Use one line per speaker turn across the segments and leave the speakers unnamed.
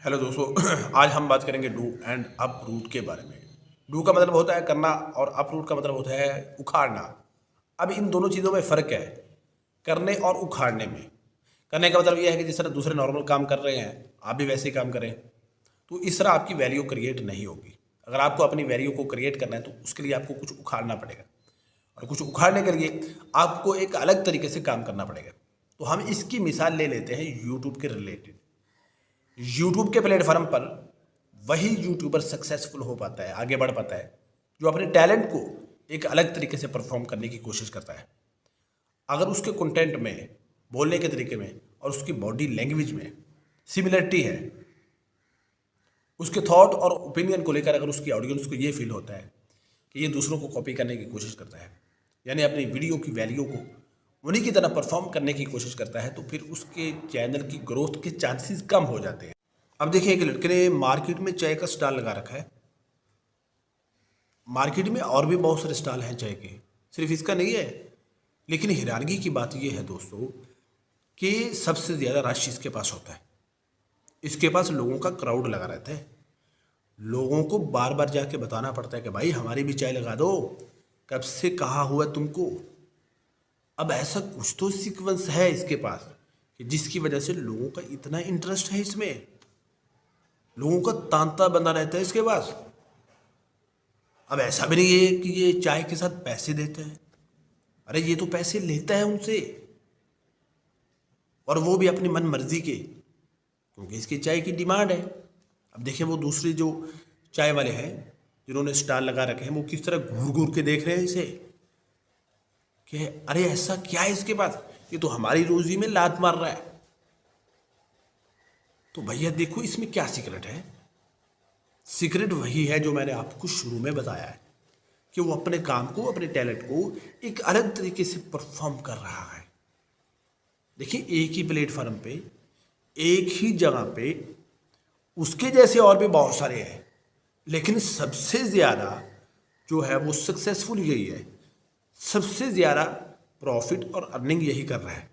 Hello दोस्तों। आज हम बात करेंगे डू एंड अप रूट के बारे में। डू का मतलब होता है करना और अप रूट का मतलब होता है उखाड़ना। अब इन दोनों चीज़ों में फ़र्क है, करने और उखाड़ने में। करने का मतलब यह है कि जिस तरह दूसरे नॉर्मल काम कर रहे हैं आप भी वैसे ही काम करें, तो इस तरह आपकी वैल्यू क्रिएट नहीं होगी। अगर आपको अपनी वैल्यू को क्रिएट करना है तो उसके लिए आपको कुछ उखाड़ना पड़ेगा, और कुछ उखाड़ने के लिए आपको एक अलग तरीके से काम करना पड़ेगा। तो हम इसकी मिसाल ले लेते हैं यूट्यूब के रिलेटेड। यूट्यूब के प्लेटफॉर्म पर वही यूट्यूबर सक्सेसफुल हो पाता है, आगे बढ़ पाता है, जो अपने टैलेंट को एक अलग तरीके से परफॉर्म करने की कोशिश करता है। अगर उसके कंटेंट में, बोलने के तरीके में और उसकी बॉडी लैंग्वेज में सिमिलरिटी है, उसके थॉट और ओपिनियन को लेकर अगर उसकी ऑडियंस को ये फील होता है कि ये दूसरों को कॉपी करने की कोशिश करता है, यानी अपनी वीडियो की वैल्यू को उन्हीं की तरह परफॉर्म करने की कोशिश करता है, तो फिर उसके चैनल की ग्रोथ के चांसेस कम हो जाते हैं। अब देखिए, एक लड़के ने मार्केट में चाय का स्टॉल लगा रखा है। मार्केट में और भी बहुत सारे स्टॉल हैं चाय के, सिर्फ इसका नहीं है। लेकिन हैरानगी की बात यह है दोस्तों कि सबसे ज़्यादा रश इसके पास होता है। इसके पास लोगों का क्राउड लगा रहता है। लोगों को बार बार जाके बताना पड़ता है कि भाई हमारी भी चाय लगा दो, कब से कहा हुआ तुमको। अब ऐसा कुछ तो सीक्वेंस है इसके पास कि जिसकी वजह से लोगों का इतना इंटरेस्ट है इसमें, लोगों का तांता बंधा रहता है इसके पास। अब ऐसा भी नहीं है कि ये चाय के साथ पैसे देता है, अरे ये तो पैसे लेता है उनसे, और वो भी अपनी मन मर्जी के, क्योंकि इसकी चाय की डिमांड है। अब देखिए, वो दूसरे जो चाय वाले हैं जिन्होंने स्टॉल लगा रखे हैं, वो किस तरह घूर घूर के देख रहे हैं इसे कि अरे ऐसा क्या है इसके पास, ये तो हमारी रोजी में लात मार रहा है। तो भैया देखो, इसमें क्या सीक्रेट है। सीक्रेट वही है जो मैंने आपको शुरू में बताया है, कि वो अपने काम को, अपने टैलेंट को एक अलग तरीके से परफॉर्म कर रहा है। देखिए, एक ही प्लेटफॉर्म पे, एक ही जगह पे उसके जैसे और भी बहुत सारे हैं, लेकिन सबसे ज़्यादा जो है वो सक्सेसफुल यही है। सबसे ज़्यादा प्रॉफिट और अर्निंग यही कर रहा है।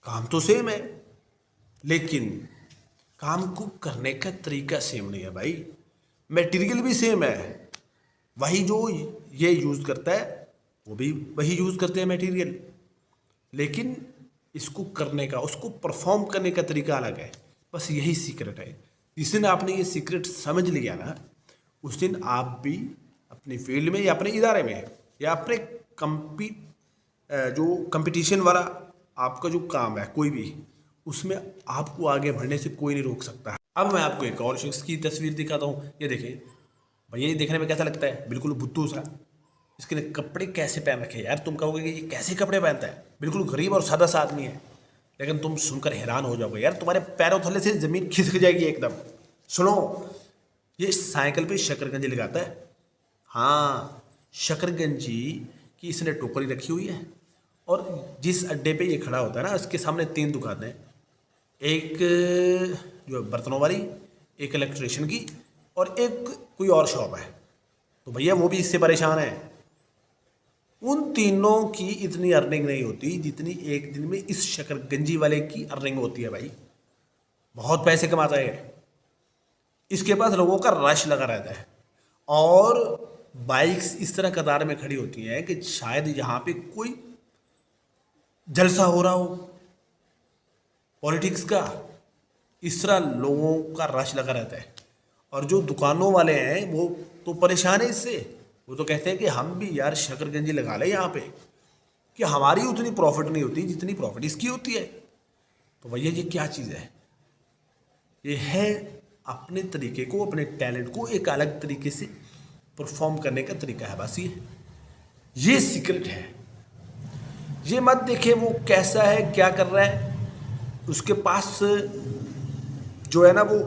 काम तो सेम है, लेकिन काम को करने का तरीका सेम नहीं है भाई। मटेरियल भी सेम है, वही जो ये यूज़ करता है वो भी वही यूज़ करते हैं मटेरियल, लेकिन इसको करने का, उसको परफॉर्म करने का तरीका अलग है। बस यही सीक्रेट है। जिस दिन आपने ये सीक्रेट समझ लिया ना, उस दिन आप भी अपनी फील्ड में या अपने इदारे में या अपने जो कंपटीशन वाला आपका जो काम है कोई भी, उसमें आपको आगे बढ़ने से कोई नहीं रोक सकता है। अब मैं आपको एक और शख्स की तस्वीर दिखाता हूँ। ये देखिए भैया, ये देखने में कैसा लगता है, बिल्कुल बुद्धू सा। इसके कपड़े कैसे पहन रखे हैं यार, तुम कहोगे कि ये कैसे कपड़े पहनता है, बिल्कुल गरीब और सादा सा आदमी है। लेकिन तुम सुनकर हैरान हो जाओगे यार, तुम्हारे पैरों थले से ज़मीन खिसक जाएगी एकदम। सुनो, ये साइकिल पे शकरकंजी लगाता है। हाँ, शकरकंजी की इसने टोकरी रखी हुई है, और जिस अड्डे पे ये खड़ा होता है ना, इसके सामने 3 दुकानें हैं। एक जो है बर्तनों वाली, एक इलेक्ट्रिशियन की, और एक कोई और शॉप है। तो भैया वो भी इससे परेशान है। उन तीनों की इतनी अर्निंग नहीं होती जितनी एक दिन में इस शकरगंजी वाले की अर्निंग होती है भाई। बहुत पैसे कमाता है। इसके पास लोगों का रश लगा रहता है, और बाइक्स इस तरह कतार में खड़ी होती हैं कि शायद यहाँ पे कोई जलसा हो रहा हो पॉलिटिक्स का। इस तरह लोगों का रश लगा रहता है। और जो दुकानों वाले हैं वो तो परेशान है इससे। वो तो कहते हैं कि हम भी यार शकरगंजी लगा लें यहाँ पे, कि हमारी उतनी प्रॉफिट नहीं होती जितनी प्रॉफिट इसकी होती है। तो भैया ये क्या चीज़ है, ये है अपने तरीके को, अपने टैलेंट को एक अलग तरीके से परफॉर्म करने का तरीका है। बस ये सीक्रेट है। ये मत देखे वो कैसा है, क्या कर रहा है, उसके पास जो है ना वो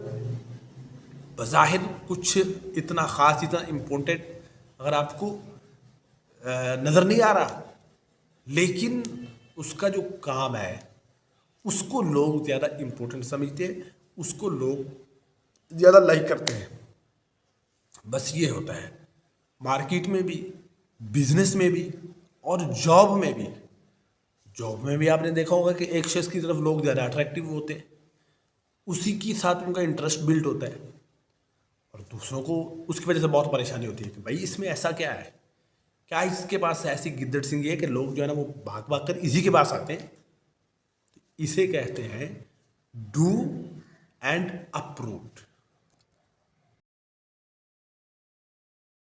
बज़ाहिर कुछ इतना ख़ास, इतना इम्पोर्टेंट अगर आपको नज़र नहीं आ रहा, लेकिन उसका जो काम है उसको लोग ज़्यादा इम्पोर्टेंट समझते हैं, उसको लोग ज़्यादा लाइक करते हैं। बस ये होता है मार्केट में भी, बिजनेस में भी, और जॉब में भी। जॉब में भी आपने देखा होगा कि एक शख्स की तरफ लोग ज़्यादा अट्रैक्टिव होते हैं, उसी के साथ उनका इंटरेस्ट बिल्ड होता है और दूसरों को उसकी वजह से बहुत परेशानी होती है कि भाई इसमें ऐसा क्या है, क्या इसके पास ऐसी गिद्दड़ सिंगी है कि लोग जो है ना वो भाग भाग कर इसी के पास आते हैं। इसे कहते हैं डू एंड अप्रूव्ड।